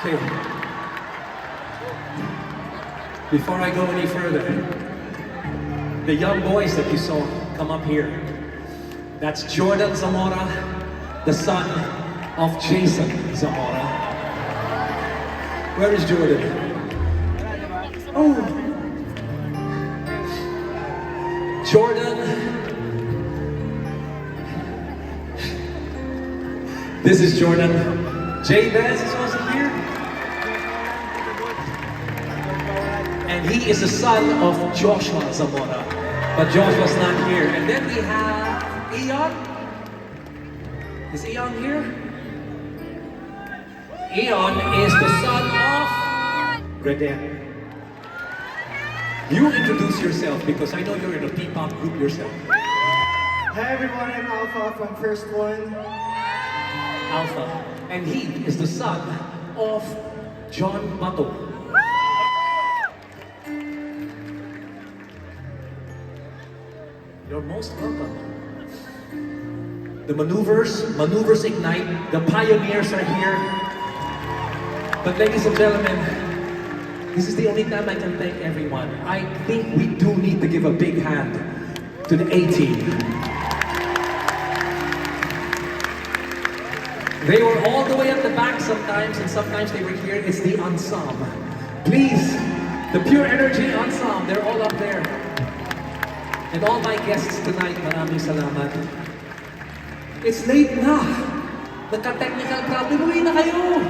Okay. Before I go any further, the young boys that you saw come up here, that's Jordan Zamora, the son of Jason Zamora. Where is Jordan? Oh, Jordan. This is Jordan. Jabez is also here. And he is the son of Joshua Zamora. But Joshua's not here. And then we have Eon. Is Eon here? Eon is the son of Reden. You introduce yourself because I know you're in a P-pop group yourself. Hi everyone, I'm Alpha from First One. Alpha. And he is the son of John Bato. You're most welcome. The maneuvers ignite, the pioneers are here. But ladies and gentlemen, this is the only time I can thank everyone. I think we do need to give a big hand to the A-Team. They were all the way at the back sometimes, and sometimes they were here. It's the ensemble. Please, the Pure Energy ensemble, they're all up there. And all my guests tonight, maraming salamat. It's late na. Nagka-technical problem, uwi na kayo.